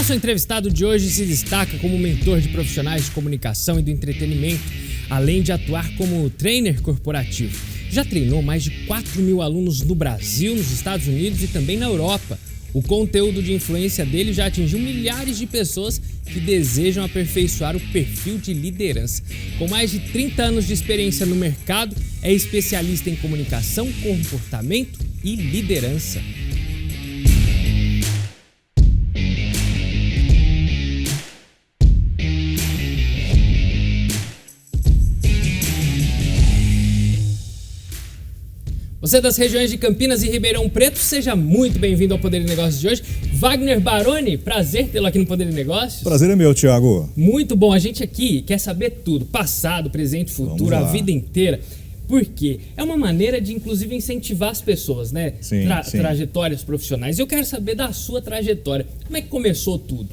Nosso entrevistado de hoje se destaca como mentor de profissionais de comunicação e do entretenimento, além de atuar como trainer corporativo. Já treinou mais de 4.000 alunos no Brasil, nos Estados Unidos e também na Europa. O conteúdo de influência dele já atingiu milhares de pessoas que desejam aperfeiçoar o perfil de liderança. Com mais de 30 anos de experiência no mercado, é especialista em comunicação, comportamento e liderança. Você das regiões de Campinas e Ribeirão Preto, seja muito bem-vindo ao Poder de Negócios de hoje. Wagner Baroni, prazer tê-lo aqui no Poder de Negócios. Prazer é meu, Thiago. Muito bom, a gente aqui quer saber tudo, passado, presente, futuro, a vida inteira. Por quê? É uma maneira de, inclusive, incentivar as pessoas, né? Sim. Trajetórias profissionais. Eu quero saber da sua trajetória. Como é que começou tudo?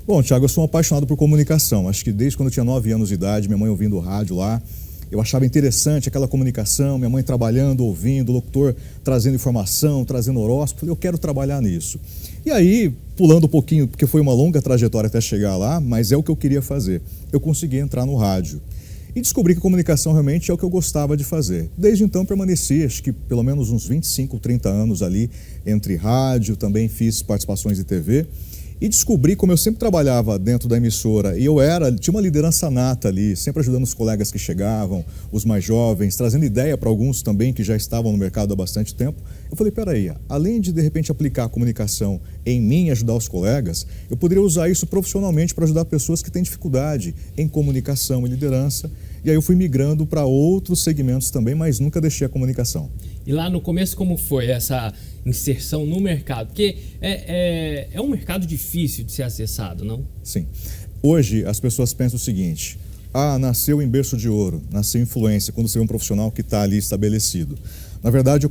Bom, Thiago, eu sou um apaixonado por comunicação. Acho que desde quando eu tinha 9 anos de idade, minha mãe ouvindo o rádio lá, eu achava interessante aquela comunicação, minha mãe trabalhando, ouvindo, o locutor trazendo informação, trazendo horóscopo. Falei, eu quero trabalhar nisso. E aí, pulando um pouquinho, porque foi uma longa trajetória até chegar lá, mas é o que eu queria fazer. Eu consegui entrar no rádio. E descobri que a comunicação realmente é o que eu gostava de fazer. Desde então permaneci, acho que pelo menos uns 25, 30 anos ali, entre rádio, também fiz participações de TV. E descobri, como eu sempre trabalhava dentro da emissora, e tinha uma liderança nata ali, sempre ajudando os colegas que chegavam, os mais jovens, trazendo ideia para alguns também que já estavam no mercado há bastante tempo. Eu falei, peraí, além de repente aplicar a comunicação em mim e ajudar os colegas, eu poderia usar isso profissionalmente para ajudar pessoas que têm dificuldade em comunicação e liderança. E aí eu fui migrando para outros segmentos também, mas nunca deixei a comunicação. E lá no começo, como foi essa inserção no mercado? Porque é um mercado difícil de ser acessado, não? Sim. Hoje as pessoas pensam o seguinte, nasceu em berço de ouro, nasceu influência, quando você vê um profissional que está ali estabelecido. Na verdade,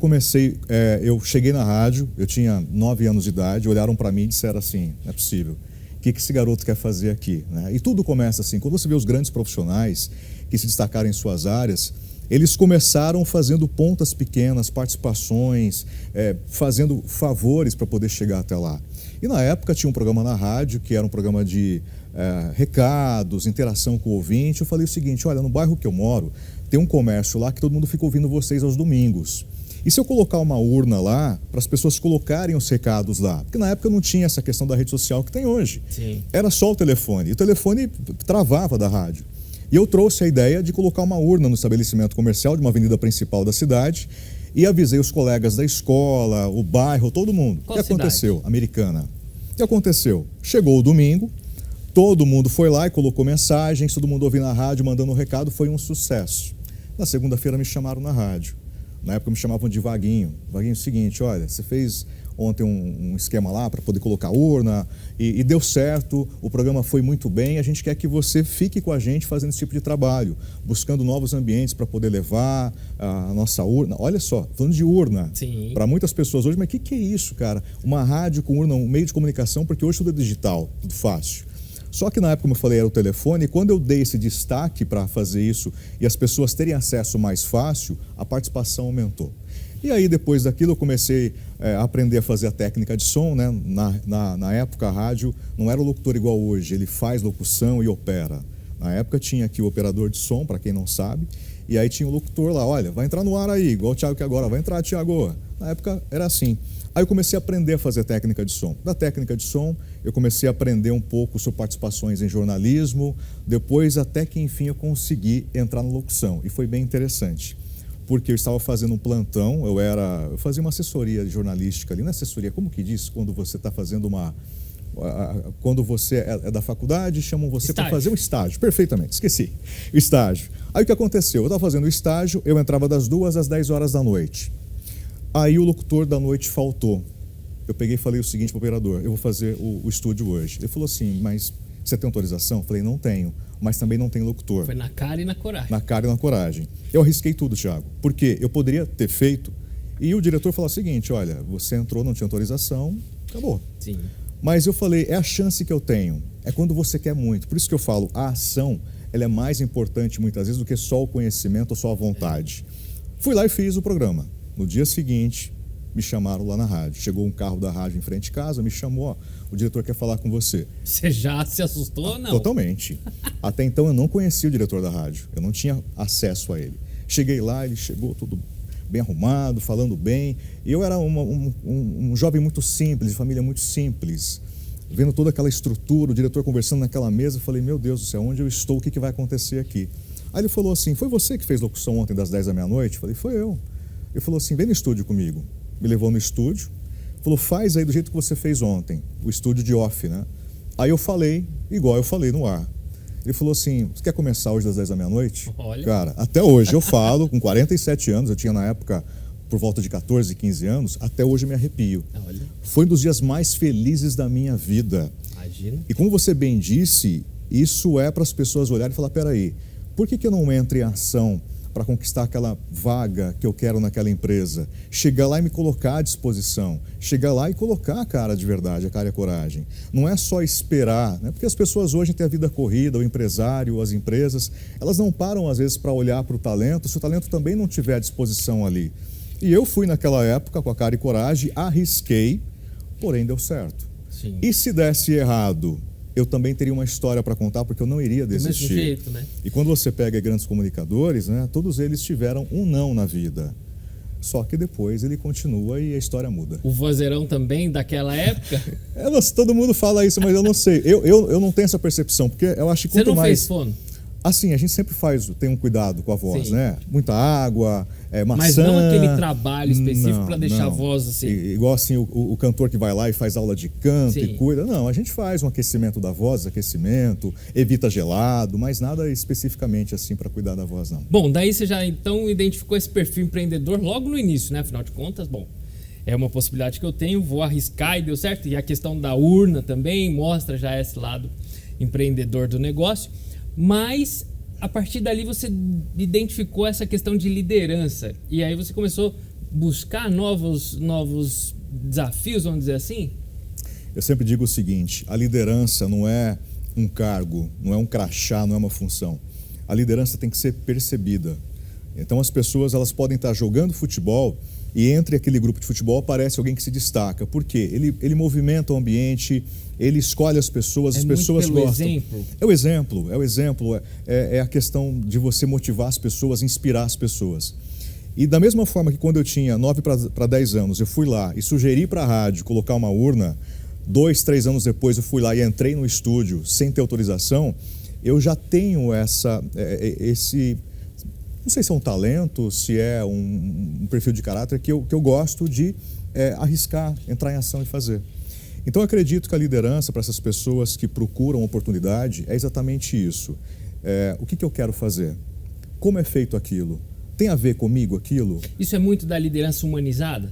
eu cheguei na rádio, eu tinha 9 anos de idade, olharam para mim e disseram assim, não é possível, o que esse garoto quer fazer aqui? Né? E tudo começa assim, quando você vê os grandes profissionais que se destacaram em suas áreas, eles começaram fazendo pontas pequenas, participações, fazendo favores para poder chegar até lá. E na época tinha um programa na rádio, que era um programa de recados, interação com o ouvinte. Eu falei o seguinte, olha, no bairro que eu moro, tem um comércio lá que todo mundo fica ouvindo vocês aos domingos. E se eu colocar uma urna lá, para as pessoas colocarem os recados lá? Porque na época não tinha essa questão da rede social que tem hoje. Sim. Era só o telefone. E o telefone travava da rádio. E eu trouxe a ideia de colocar uma urna no estabelecimento comercial de uma avenida principal da cidade e avisei os colegas da escola, o bairro, todo mundo. Qual o que aconteceu? cidade? Americana. O que aconteceu? Chegou o domingo, todo mundo foi lá e colocou mensagens, todo mundo ouvindo na rádio, mandando um recado, foi um sucesso. Na segunda-feira me chamaram na rádio. Na época me chamavam de Vaguinho. Vaguinho, é o seguinte, olha, você fez ontem um esquema lá para poder colocar urna e deu certo, o programa foi muito bem, a gente quer que você fique com a gente fazendo esse tipo de trabalho, buscando novos ambientes para poder levar a nossa urna. Olha só, falando de urna, para muitas pessoas hoje, mas o que é isso, cara? Uma rádio com urna, um meio de comunicação, porque hoje tudo é digital, tudo fácil. Só que na época, como eu falei, era o telefone, e quando eu dei esse destaque para fazer isso e as pessoas terem acesso mais fácil, a participação aumentou. E aí, depois daquilo, eu comecei a aprender a fazer a técnica de som, né? Na época, a rádio não era o locutor igual hoje, ele faz locução e opera. Na época, tinha aqui o operador de som, para quem não sabe, e aí tinha o locutor lá, olha, vai entrar no ar aí, igual o Thiago que agora, vai entrar, Thiago. Na época, era assim. Aí eu comecei a aprender a fazer técnica de som. Da técnica de som, eu comecei a aprender um pouco sobre participações em jornalismo, depois até que, enfim, eu consegui entrar na locução, e foi bem interessante. Porque eu estava fazendo um plantão, eu fazia uma assessoria jornalística ali, não é assessoria, como que diz quando você está fazendo quando você é da faculdade, chamam você para fazer um estágio, perfeitamente, esqueci, o estágio. Aí o que aconteceu? Eu estava fazendo o estágio, eu entrava das 2 às 10 horas da noite, aí o locutor da noite faltou, eu peguei e falei o seguinte para o operador, eu vou fazer o estúdio hoje, ele falou assim, mas você tem autorização? Eu falei, não tenho, mas também não tem locutor. Foi na cara e na coragem. Na cara e na coragem. Eu arrisquei tudo, Thiago, porque eu poderia ter feito e o diretor falou o seguinte, olha, você entrou, não tinha autorização, acabou. Sim. Mas eu falei, é a chance que eu tenho, é quando você quer muito. Por isso que eu falo, a ação, ela é mais importante muitas vezes do que só o conhecimento ou só a vontade. Fui lá e fiz o programa. No dia seguinte, me chamaram lá na rádio. Chegou um carro da rádio em frente de casa, me chamou, ó, o diretor quer falar com você. Você já se assustou ou não? Totalmente. Até então eu não conhecia o diretor da rádio, eu não tinha acesso a ele. Cheguei lá, ele chegou todo bem arrumado, falando bem. E eu era um jovem muito simples, de família muito simples. Vendo toda aquela estrutura, o diretor conversando naquela mesa, eu falei, meu Deus do céu, onde eu estou, o que vai acontecer aqui? Aí ele falou assim, foi você que fez locução ontem das 10 da meia-noite? Eu falei, foi eu. Ele falou assim, vem no estúdio comigo. Me levou no estúdio, falou, faz aí do jeito que você fez ontem, o estúdio de off, né? Aí eu falei, igual eu falei no ar. Ele falou assim, você quer começar hoje das 10 da meia-noite? Olha. Cara, até hoje eu falo, com 47 anos, eu tinha na época por volta de 14, 15 anos, até hoje eu me arrepio. Olha. Foi um dos dias mais felizes da minha vida. Imagina. E como você bem disse, isso é para as pessoas olharem e falar, peraí, por que eu não entro em ação para conquistar aquela vaga que eu quero naquela empresa? Chegar lá e me colocar à disposição. Chegar lá e colocar a cara de verdade, a cara e a coragem. Não é só esperar, né? Porque as pessoas hoje têm a vida corrida, o empresário, as empresas, elas não param às vezes para olhar para o talento, se o talento também não tiver à disposição ali. E eu fui naquela época com a cara e coragem, arrisquei, porém deu certo. Sim. E se desse errado, eu também teria uma história para contar, porque eu não iria desistir. Do mesmo jeito, né? E quando você pega grandes comunicadores, né, todos eles tiveram um não na vida. Só que depois ele continua e a história muda. O vozeirão também daquela época? Todo mundo fala isso, mas eu não sei. Eu não tenho essa percepção, porque eu acho que Você quanto não mais... fez fono? Assim, a gente sempre tem um cuidado com a voz, Sim. né? Muita água, maçã... Mas não aquele trabalho específico para deixar a não. voz assim. Igual assim, o cantor que vai lá e faz aula de canto Sim. e cuida. Não, a gente faz um aquecimento da voz, aquecimento, evita gelado, mas nada especificamente assim para cuidar da voz, não. Bom, daí você já então identificou esse perfil empreendedor logo no início, né? Afinal de contas, bom, é uma possibilidade que eu tenho, vou arriscar e deu certo. E a questão da urna também mostra já esse lado empreendedor do negócio. Mas a partir dali você identificou essa questão de liderança. E aí você começou a buscar novos desafios, vamos dizer assim? Eu sempre digo o seguinte, a liderança não é um cargo, não é um crachá, não é uma função. A liderança tem que ser percebida. Então as pessoas elas podem estar jogando futebol e entre aquele grupo de futebol aparece alguém que se destaca. Por quê? Ele movimenta o ambiente, ele escolhe as pessoas muito pelo gostam. Exemplo. É o exemplo, é a questão de você motivar as pessoas, inspirar as pessoas. E da mesma forma que quando eu tinha 9 para 10 anos, eu fui lá e sugeri para a rádio colocar uma urna, 2, 3 anos depois eu fui lá e entrei no estúdio sem ter autorização, eu já tenho esse... Não sei se é um talento, se é um perfil de caráter que eu gosto de arriscar, entrar em ação e fazer. Então, eu acredito que a liderança para essas pessoas que procuram oportunidade é exatamente isso. O que eu quero fazer? Como é feito aquilo? Tem a ver comigo aquilo? Isso é muito da liderança humanizada?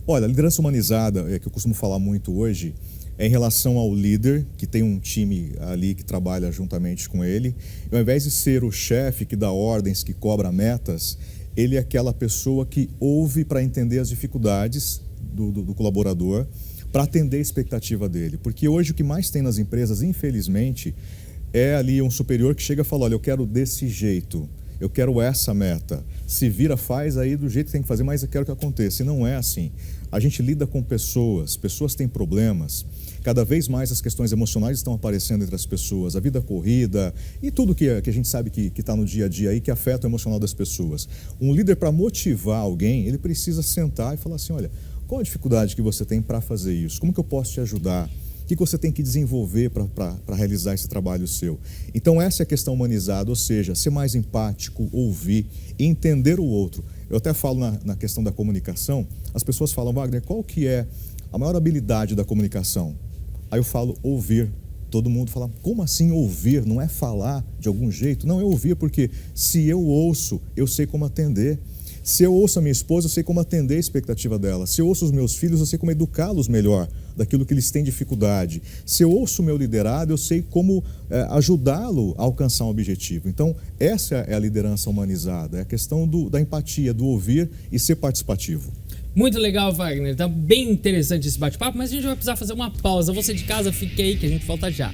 Olha, a liderança humanizada, que eu costumo falar muito hoje, é em relação ao líder, que tem um time ali que trabalha juntamente com ele. E ao invés de ser o chefe que dá ordens, que cobra metas, ele é aquela pessoa que ouve para entender as dificuldades do colaborador, para atender a expectativa dele. Porque hoje o que mais tem nas empresas, infelizmente, é ali um superior que chega e fala, olha, eu quero desse jeito, eu quero essa meta. Se vira, faz aí do jeito que tem que fazer, mas eu quero que aconteça. E não é assim. A gente lida com pessoas têm problemas. Cada vez mais as questões emocionais estão aparecendo entre as pessoas, a vida corrida e tudo que a gente sabe que está no dia a dia aí, que afeta o emocional das pessoas. Um líder, para motivar alguém, ele precisa sentar e falar assim, olha, qual a dificuldade que você tem para fazer isso? Como que eu posso te ajudar? O que você tem que desenvolver para realizar esse trabalho seu? Então essa é a questão humanizada, ou seja, ser mais empático, ouvir e entender o outro. Eu até falo na questão da comunicação, as pessoas falam, Wagner, qual que é a maior habilidade da comunicação? Aí eu falo, ouvir. Todo mundo fala, como assim ouvir? Não é falar de algum jeito? Não, é ouvir, porque se eu ouço, eu sei como atender. Se eu ouço a minha esposa, eu sei como atender a expectativa dela. Se eu ouço os meus filhos, eu sei como educá-los melhor daquilo que eles têm dificuldade. Se eu ouço o meu liderado, eu sei como ajudá-lo a alcançar um objetivo. Então, essa é a liderança humanizada, é a questão da empatia, do ouvir e ser participativo. Muito legal, Wagner. Tá bem interessante esse bate-papo, mas a gente vai precisar fazer uma pausa. Você de casa, fique aí que a gente volta já.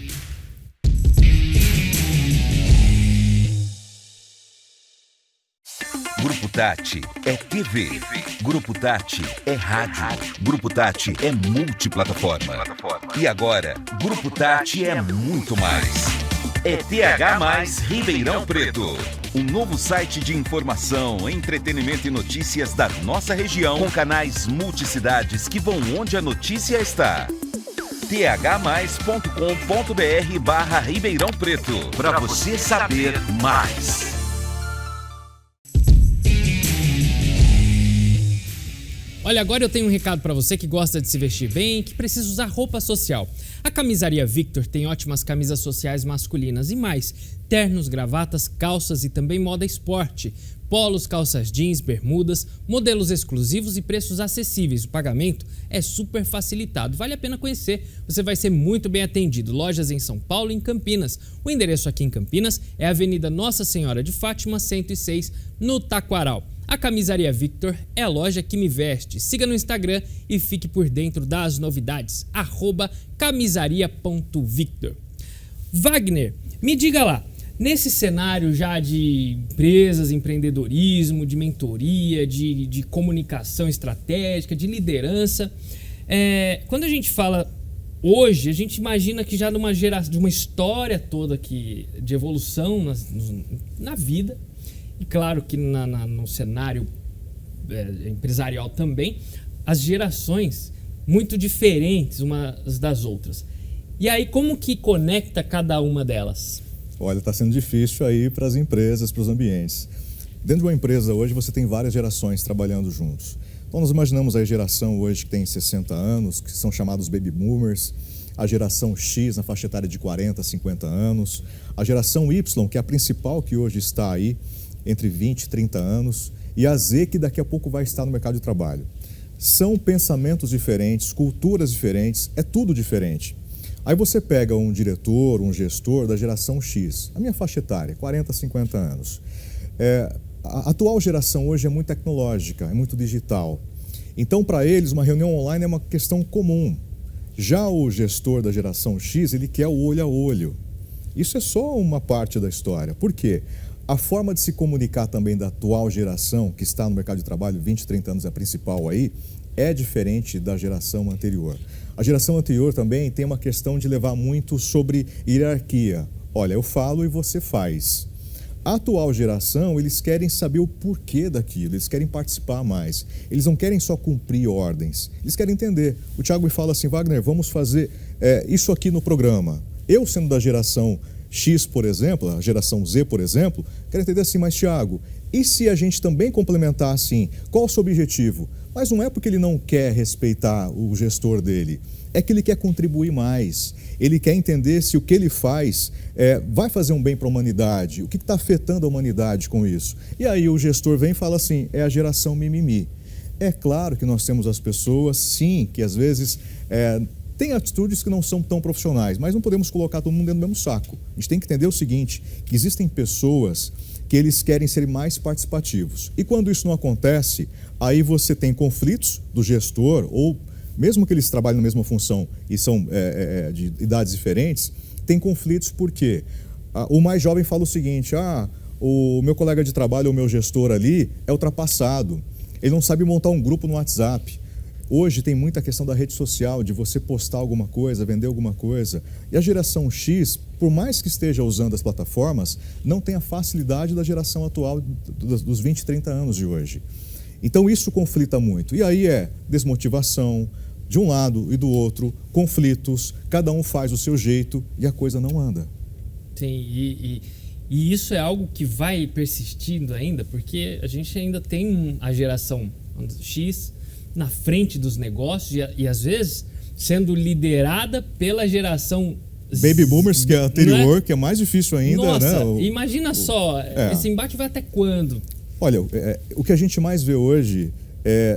Grupo Tati é TV. Grupo Tati é rádio. Grupo Tati é multiplataforma. E agora, Grupo Tati é muito mais. É TH+ Ribeirão Preto. Um novo site de informação, entretenimento e notícias da nossa região, com canais multicidades que vão onde a notícia está. thmais.com.br/Ribeirão Preto, para você saber mais. Olha, agora eu tenho um recado para você que gosta de se vestir bem e que precisa usar roupa social. A Camisaria Victor tem ótimas camisas sociais masculinas e mais, ternos, gravatas, calças e também moda esporte, polos, calças jeans, bermudas, modelos exclusivos e preços acessíveis. O pagamento é super facilitado, vale a pena conhecer, você vai ser muito bem atendido. Lojas em São Paulo e em Campinas. O endereço aqui em Campinas é a Avenida Nossa Senhora de Fátima, 106, no Taquaral. A Camisaria Victor é a loja que me veste. Siga no Instagram e fique por dentro das novidades. @camisaria.victor. Wagner, me diga lá, nesse cenário já de empresas, empreendedorismo, de mentoria, de comunicação estratégica, de liderança, quando a gente fala hoje, a gente imagina que já de uma história toda aqui de evolução na vida, e claro que no cenário empresarial também, as gerações muito diferentes umas das outras. E aí, como que conecta cada uma delas? Olha, está sendo difícil aí para as empresas, para os ambientes. Dentro de uma empresa hoje você tem várias gerações trabalhando juntos. Então nós imaginamos a geração hoje que tem 60 anos, que são chamados baby boomers, a geração X na faixa etária de 40 a 50 anos, a geração Y, que é a principal que hoje está aí, entre 20 e 30 anos, e a Z, que daqui a pouco vai estar no mercado de trabalho. São pensamentos diferentes, culturas diferentes, é tudo diferente. Aí você pega um diretor, um gestor da geração X, a minha faixa etária, 40 a 50 anos. A atual geração hoje é muito tecnológica, é muito digital. Então, para eles, uma reunião online é uma questão comum. Já o gestor da geração X, ele quer o olho a olho. Isso é só uma parte da história. Por quê? A forma de se comunicar também da atual geração, que está no mercado de trabalho, 20, 30 anos é a principal aí, é diferente da geração anterior. A geração anterior também tem uma questão de levar muito sobre hierarquia. Olha, eu falo e você faz. A atual geração, eles querem saber o porquê daquilo, eles querem participar mais. Eles não querem só cumprir ordens, eles querem entender. O Thiago me fala assim, Wagner, vamos fazer isso aqui no programa. Eu, sendo da geração X, por exemplo, a geração Z, por exemplo, quero entender assim, mas Thiago, e se a gente também complementar assim, qual o seu objetivo? Mas não é porque ele não quer respeitar o gestor dele, é que ele quer contribuir mais, ele quer entender se o que ele faz vai fazer um bem para a humanidade, o que está afetando a humanidade com isso. E aí o gestor vem e fala assim, é a geração mimimi. É claro que nós temos as pessoas, sim, que às vezes tem atitudes que não são tão profissionais, mas não podemos colocar todo mundo dentro do mesmo saco. A gente tem que entender o seguinte, que existem pessoas que eles querem ser mais participativos. E quando isso não acontece, aí você tem conflitos do gestor, ou mesmo que eles trabalhem na mesma função e são de idades diferentes, tem conflitos porque o mais jovem fala o seguinte, o meu colega de trabalho, o meu gestor ali, é ultrapassado, ele não sabe montar um grupo no WhatsApp. Hoje tem muita questão da rede social, de você postar alguma coisa, vender alguma coisa. E a geração X, por mais que esteja usando as plataformas, não tem a facilidade da geração atual dos 20, 30 anos de hoje. Então isso conflita muito. E aí desmotivação de um lado e do outro, conflitos, cada um faz o seu jeito e a coisa não anda. Sim, e isso é algo que vai persistindo ainda, porque a gente ainda tem a geração X na frente dos negócios e às vezes sendo liderada pela geração Baby Boomers, que é a anterior, que é mais difícil ainda. Nossa, né? Imagina só, esse embate vai até quando? Olha, o que a gente mais vê hoje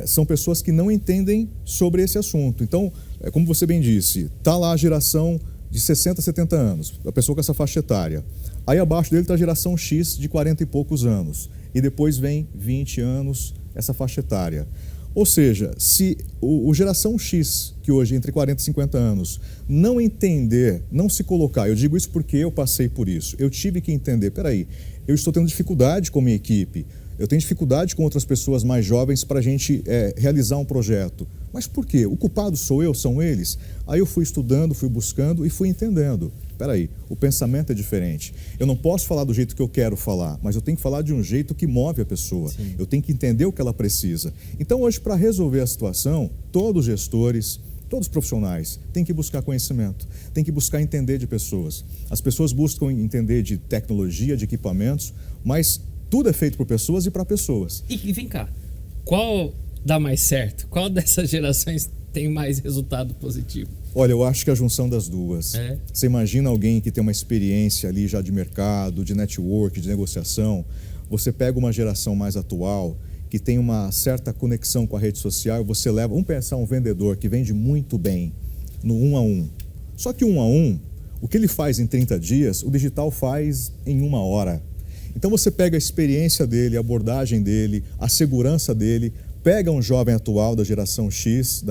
são pessoas que não entendem sobre esse assunto. Então, como você bem disse, está lá a geração de 60, 70 anos, a pessoa com essa faixa etária. Aí abaixo dele está a geração X de 40 e poucos anos. E depois vem 20 anos, essa faixa etária. Ou seja, se o geração X, que hoje é entre 40 e 50 anos, não entender, não se colocar, eu digo isso porque eu passei por isso, eu tive que entender, peraí, eu estou tendo dificuldade com a minha equipe, Eu tenho dificuldade com outras pessoas mais jovens para a gente realizar um projeto. Mas por quê? O culpado sou eu, são eles? Aí eu fui estudando, fui buscando e fui entendendo. Espera aí, o pensamento é diferente. Eu não posso falar do jeito que eu quero falar, mas eu tenho que falar de um jeito que move a pessoa. Sim. Eu tenho que entender o que ela precisa. Então hoje, para resolver a situação, todos os gestores, todos os profissionais têm que buscar conhecimento, têm que buscar entender de pessoas. As pessoas buscam entender de tecnologia, de equipamentos, mas tudo é feito por pessoas e para pessoas. E vem cá, qual dá mais certo? Qual dessas gerações tem mais resultado positivo? Olha, eu acho que a junção das duas. Você imagina alguém que tem uma experiência ali já de mercado, de network, de negociação. Você pega uma geração mais atual, que tem uma certa conexão com a rede social, e você leva, vamos pensar um vendedor que vende muito bem no 1 a 1. Só que 1 a 1, o que ele faz em 30 dias, o digital faz em 1 hora. Então você pega a experiência dele, a abordagem dele, a segurança dele, pega um jovem atual da geração X,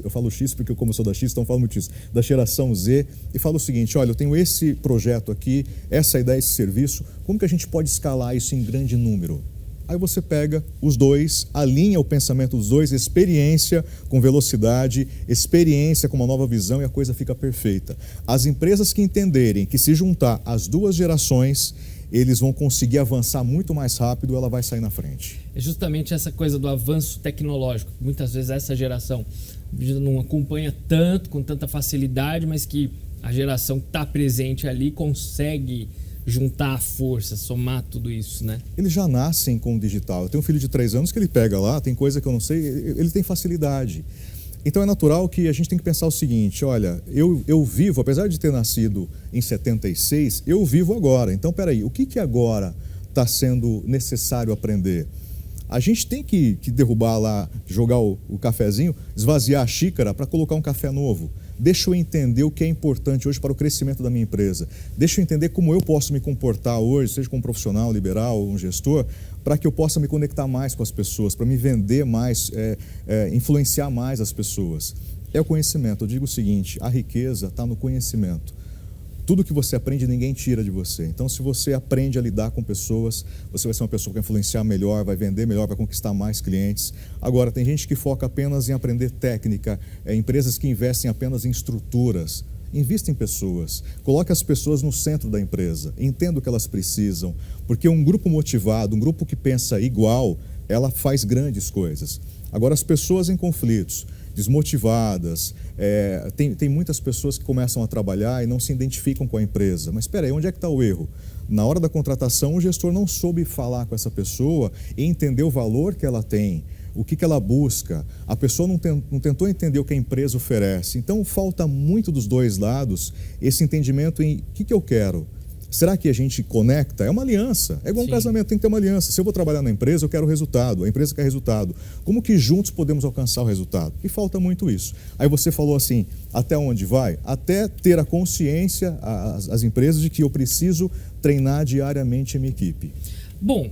eu falo X porque como eu sou da X, então eu falo muito isso, da geração Z, e fala o seguinte, olha, eu tenho esse projeto aqui, essa ideia, esse serviço, como que a gente pode escalar isso em grande número? Aí você pega os dois, alinha o pensamento dos dois, experiência com velocidade, experiência com uma nova visão e a coisa fica perfeita. As empresas que entenderem que se juntar as duas gerações, eles vão conseguir avançar muito mais rápido, ela vai sair na frente. É justamente essa coisa do avanço tecnológico. Muitas vezes essa geração não acompanha tanto, com tanta facilidade, mas que a geração que está presente ali consegue juntar a força, somar tudo isso, né? Eles já nascem com o digital. Eu tenho um filho de 3 anos que ele pega lá, tem coisa que eu não sei, ele tem facilidade. Então é natural que a gente tem que pensar o seguinte, olha, eu vivo, apesar de ter nascido em 76, eu vivo agora. Então, peraí, o que agora está sendo necessário aprender? A gente tem que derrubar lá, jogar o cafezinho, esvaziar a xícara para colocar um café novo. Deixa eu entender o que é importante hoje para o crescimento da minha empresa. Deixa eu entender como eu posso me comportar hoje, seja como profissional, liberal, um gestor, para que eu possa me conectar mais com as pessoas, para me vender mais, influenciar mais as pessoas. É o conhecimento. Eu digo o seguinte, a riqueza está no conhecimento. Tudo que você aprende, ninguém tira de você. Então, se você aprende a lidar com pessoas, você vai ser uma pessoa que vai influenciar melhor, vai vender melhor, vai conquistar mais clientes. Agora, tem gente que foca apenas em aprender técnica, empresas que investem apenas em estruturas. Invista em pessoas, coloque as pessoas no centro da empresa, entenda o que elas precisam, porque um grupo motivado, um grupo que pensa igual, ela faz grandes coisas. Agora, as pessoas em conflitos, desmotivadas, tem muitas pessoas que começam a trabalhar e não se identificam com a empresa. Mas espera aí, onde é que está o erro? Na hora da contratação, o gestor não soube falar com essa pessoa e entender o valor que ela tem, o que ela busca. A pessoa não tentou entender o que a empresa oferece. Então, falta muito dos dois lados esse entendimento em o que eu quero. Será que a gente conecta? É uma aliança. É igual um casamento, tem que ter uma aliança. Se eu vou trabalhar na empresa, eu quero resultado. A empresa quer resultado. Como que juntos podemos alcançar o resultado? E falta muito isso. Aí você falou assim, até onde vai? Até ter a consciência, as empresas, de que eu preciso treinar diariamente a minha equipe. Bom,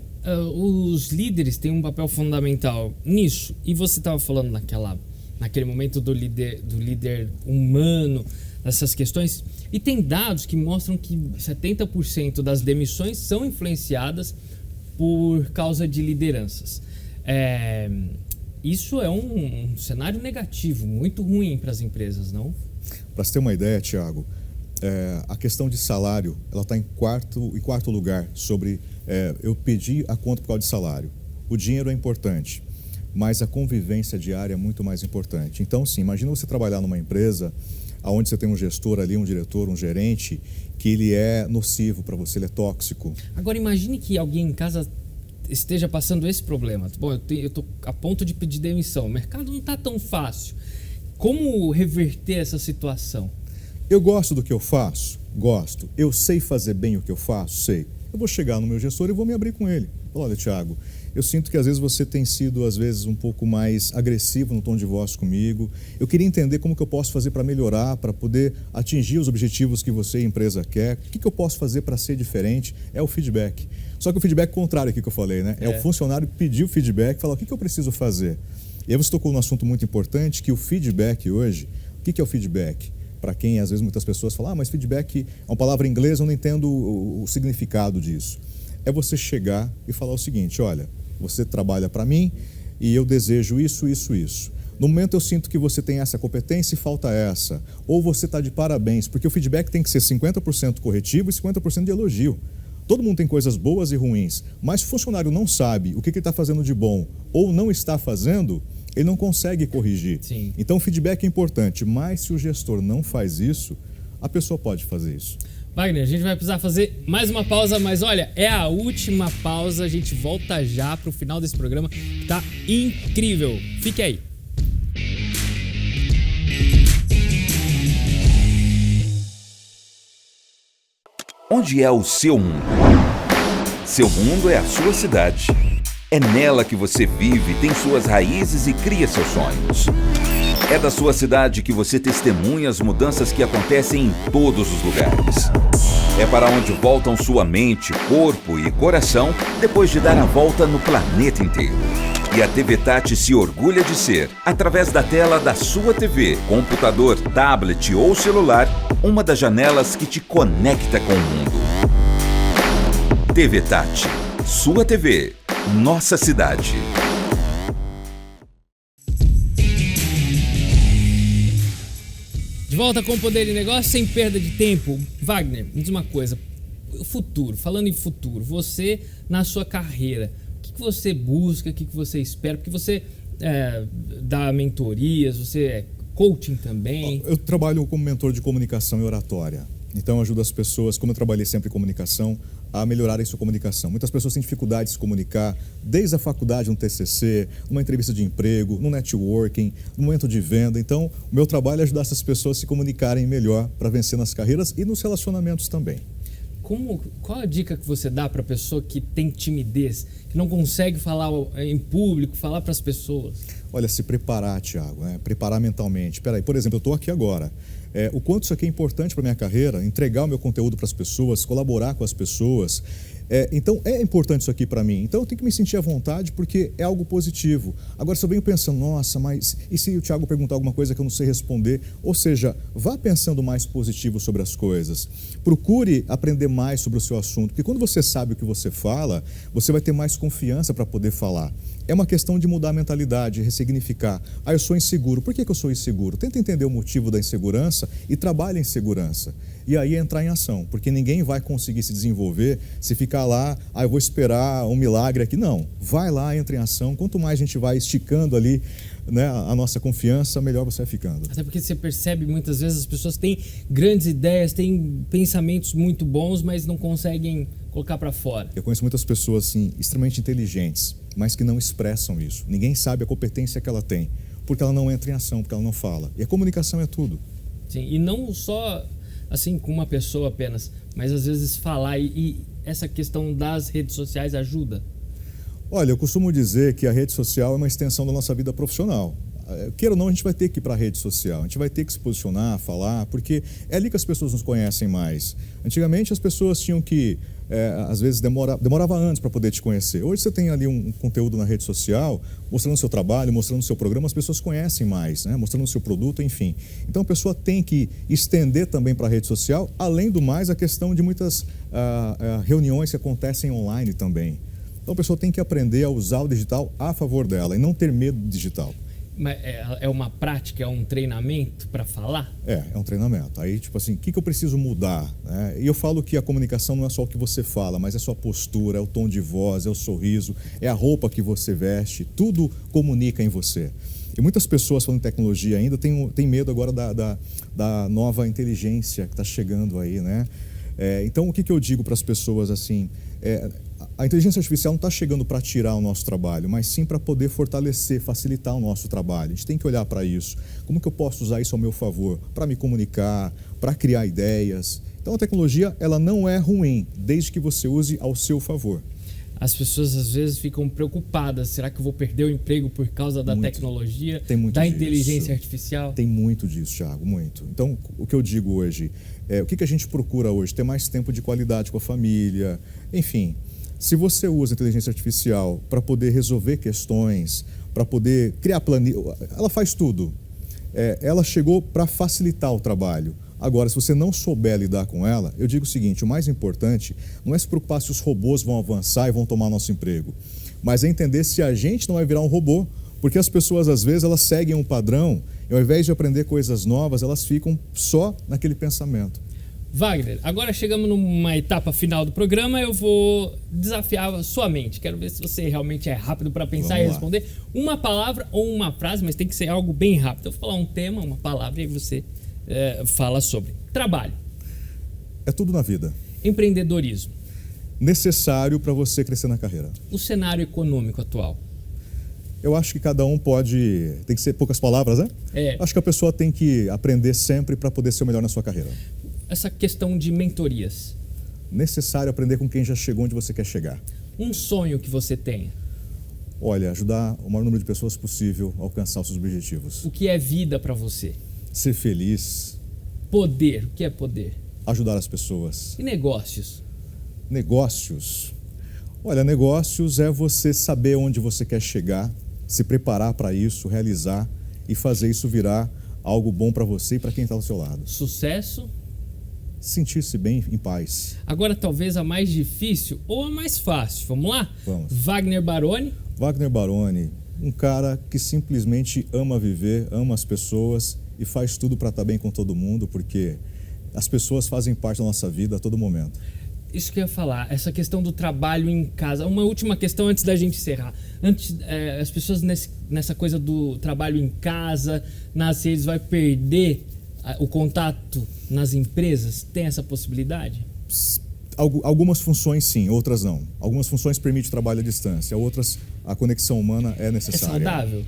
os líderes têm um papel fundamental nisso. E você estava falando naquele momento do líder humano, dessas questões. E tem dados que mostram que 70% das demissões são influenciadas por causa de lideranças. Isso é um cenário negativo, muito ruim para as empresas, não? Para você ter uma ideia, Thiago, a questão de salário, ela está em quarto lugar sobre eu pedir a conta por causa de salário. O dinheiro é importante, mas a convivência diária é muito mais importante. Então, sim, imagina você trabalhar numa empresa onde você tem um gestor ali, um diretor, um gerente, que ele é nocivo para você, ele é tóxico. Agora, imagine que alguém em casa esteja passando esse problema. Bom, eu estou a ponto de pedir demissão, o mercado não está tão fácil. Como reverter essa situação? Eu gosto do que eu faço? Gosto. Eu sei fazer bem o que eu faço? Sei. Eu vou chegar no meu gestor e vou me abrir com ele. Olha, Thiago, eu sinto que às vezes você tem sido, às vezes, um pouco mais agressivo no tom de voz comigo. Eu queria entender como que eu posso fazer para melhorar, para poder atingir os objetivos que você e a empresa quer. O que eu posso fazer para ser diferente? É o feedback. Só que o feedback contrário aqui que eu falei, né? É o funcionário pedir o feedback, falar o que eu preciso fazer. E aí você tocou num assunto muito importante, que o feedback hoje, o que é o feedback? Para quem, às vezes, muitas pessoas falam, mas feedback é uma palavra inglesa, eu não entendo o significado disso. É você chegar e falar o seguinte, olha, você trabalha para mim e eu desejo isso, isso, isso. No momento eu sinto que você tem essa competência e falta essa. Ou você está de parabéns, porque o feedback tem que ser 50% corretivo e 50% de elogio. Todo mundo tem coisas boas e ruins, mas se o funcionário não sabe o que ele está fazendo de bom ou não está fazendo, ele não consegue corrigir. Sim. Então o feedback é importante, mas se o gestor não faz isso, a pessoa pode fazer isso. Wagner, a gente vai precisar fazer mais uma pausa, mas olha, é a última pausa, a gente volta já para o final desse programa, tá incrível. Fique aí. Onde é o seu mundo? Seu mundo é a sua cidade. É nela que você vive, tem suas raízes e cria seus sonhos. É da sua cidade que você testemunha as mudanças que acontecem em todos os lugares. É para onde voltam sua mente, corpo e coração depois de dar a volta no planeta inteiro. E a TV Tati se orgulha de ser, através da tela da sua TV, computador, tablet ou celular, uma das janelas que te conecta com o mundo. TV Tati, sua TV, nossa cidade. De volta com o Poder e Negócio, sem perda de tempo. Wagner, me diz uma coisa, o futuro, falando em futuro, você na sua carreira, o que você busca, o que você espera? Porque você dá mentorias, você é coaching também. Eu trabalho como mentor de comunicação e oratória. Então, eu ajudo as pessoas, como eu trabalhei sempre em comunicação, a melhorarem sua comunicação. Muitas pessoas têm dificuldade de se comunicar, desde a faculdade, no TCC, numa entrevista de emprego, no networking, no momento de venda. Então, o meu trabalho é ajudar essas pessoas a se comunicarem melhor para vencer nas carreiras e nos relacionamentos também. Qual a dica que você dá para a pessoa que tem timidez, que não consegue falar em público, falar para as pessoas? Olha, se preparar, Thiago, né? Preparar mentalmente. Peraí, por exemplo, eu estou aqui agora. O quanto isso aqui é importante para a minha carreira, entregar o meu conteúdo para as pessoas, colaborar com as pessoas. Então, é importante isso aqui para mim. Então, eu tenho que me sentir à vontade porque é algo positivo. Agora, se eu venho pensando, nossa, mas e se o Thiago perguntar alguma coisa que eu não sei responder? Ou seja, vá pensando mais positivo sobre as coisas. Procure aprender mais sobre o seu assunto, porque quando você sabe o que você fala, você vai ter mais confiança para poder falar. É uma questão de mudar a mentalidade, ressignificar. Eu sou inseguro. Por que eu sou inseguro? Tenta entender o motivo da insegurança e trabalhe em segurança. E aí entrar em ação, porque ninguém vai conseguir se desenvolver se ficar lá, eu vou esperar um milagre aqui. Não, vai lá, entra em ação. Quanto mais a gente vai esticando ali, né, a nossa confiança, melhor você vai ficando. Até porque você percebe muitas vezes as pessoas têm grandes ideias, têm pensamentos muito bons, mas não conseguem colocar para fora. Eu conheço muitas pessoas assim, extremamente inteligentes, mas que não expressam isso. Ninguém sabe a competência que ela tem, porque ela não entra em ação, porque ela não fala. E a comunicação é tudo. Sim, e não só assim com uma pessoa apenas, mas às vezes falar e essa questão das redes sociais ajuda. Olha, eu costumo dizer que a rede social é uma extensão da nossa vida profissional. Queira ou não, a gente vai ter que ir para a rede social, a gente vai ter que se posicionar, falar, porque é ali que as pessoas nos conhecem mais. Antigamente as pessoas tinham que, às vezes demorava anos para poder te conhecer. Hoje você tem ali um conteúdo na rede social, mostrando o seu trabalho, mostrando o seu programa, as pessoas conhecem mais, né? Mostrando o seu produto, enfim. Então a pessoa tem que estender também para a rede social, além do mais a questão de muitas reuniões que acontecem online também. Então a pessoa tem que aprender a usar o digital a favor dela e não ter medo do digital. Mas é uma prática, é um treinamento para falar? É um treinamento. Aí, tipo assim, o que eu preciso mudar? E eu falo que a comunicação não é só o que você fala, mas é a sua postura, é o tom de voz, é o sorriso, é a roupa que você veste, tudo comunica em você. E muitas pessoas falando em tecnologia ainda têm medo agora da nova inteligência que está chegando aí, né? Então, o que eu digo para as pessoas assim? A inteligência artificial não está chegando para tirar o nosso trabalho, mas sim para poder fortalecer, facilitar o nosso trabalho. A gente tem que olhar para isso. Como que eu posso usar isso ao meu favor? Para me comunicar, para criar ideias. Então a tecnologia ela não é ruim, desde que você use ao seu favor. As pessoas às vezes ficam preocupadas. Será que eu vou perder o emprego por causa da tecnologia, da inteligência artificial? Tem muito disso, Thiago, muito. Então, o que eu digo hoje, o que a gente procura hoje? Ter mais tempo de qualidade com a família, enfim. Se você usa a inteligência artificial para poder resolver questões, para poder criar planilha, ela faz tudo. Ela chegou para facilitar o trabalho. Agora, se você não souber lidar com ela, eu digo o seguinte, o mais importante não é se preocupar se os robôs vão avançar e vão tomar nosso emprego. mas é entender se a gente não vai virar um robô, porque as pessoas às vezes elas seguem um padrão e ao invés de aprender coisas novas, elas ficam só naquele pensamento. Wagner, agora chegamos numa etapa final do programa, eu vou desafiar a sua mente. Quero ver se você realmente é rápido para pensar e responder uma palavra ou uma frase, mas tem que ser algo bem rápido. Eu vou falar um tema, uma palavra e você fala sobre. Trabalho. É tudo na vida. Empreendedorismo. Necessário para você crescer na carreira. O cenário econômico atual. Eu acho que cada um pode... Tem que ser poucas palavras, né? Acho que a pessoa tem que aprender sempre para poder ser o melhor na sua carreira. Essa questão de mentorias. Necessário aprender com quem já chegou onde você quer chegar. Um sonho que você tenha. Olha, ajudar o maior número de pessoas possível a alcançar os seus objetivos. O que é vida para você? Ser feliz. Poder. O que é poder? Ajudar as pessoas. E negócios? Negócios. Olha, negócios é você saber onde você quer chegar, se preparar para isso, realizar e fazer isso virar algo bom para você e para quem está ao seu lado. Sucesso? Sentir-se bem em paz. Agora talvez a mais difícil ou a mais fácil. Vamos lá? Vamos. Wagner Baroni. Wagner Baroni, um cara que simplesmente ama viver, ama as pessoas e faz tudo para estar bem com todo mundo, porque as pessoas fazem parte da nossa vida a todo momento. Isso que eu ia falar, essa questão do trabalho em casa. Uma última questão antes da gente encerrar. As pessoas nessa coisa do trabalho em casa, nas redes, vai perder o contato nas empresas? Tem essa possibilidade? Algumas funções sim, outras não. Algumas funções permitem o trabalho à distância, outras a conexão humana é necessária. É saudável?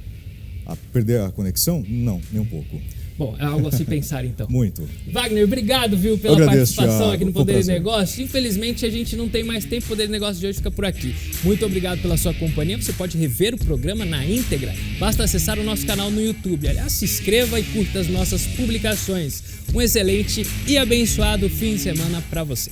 Perder a conexão? Não, nem um pouco. Bom, é algo a se pensar então. Muito. Wagner, obrigado, viu, pela participação, Thiago, aqui no Poder e Negócio. Infelizmente a gente não tem mais tempo, o Poder e Negócio de hoje fica por aqui. Muito obrigado pela sua companhia. Você pode rever o programa na íntegra. Basta acessar o nosso canal no YouTube. Aliás, se inscreva e curta as nossas publicações. Um excelente e abençoado fim de semana para você.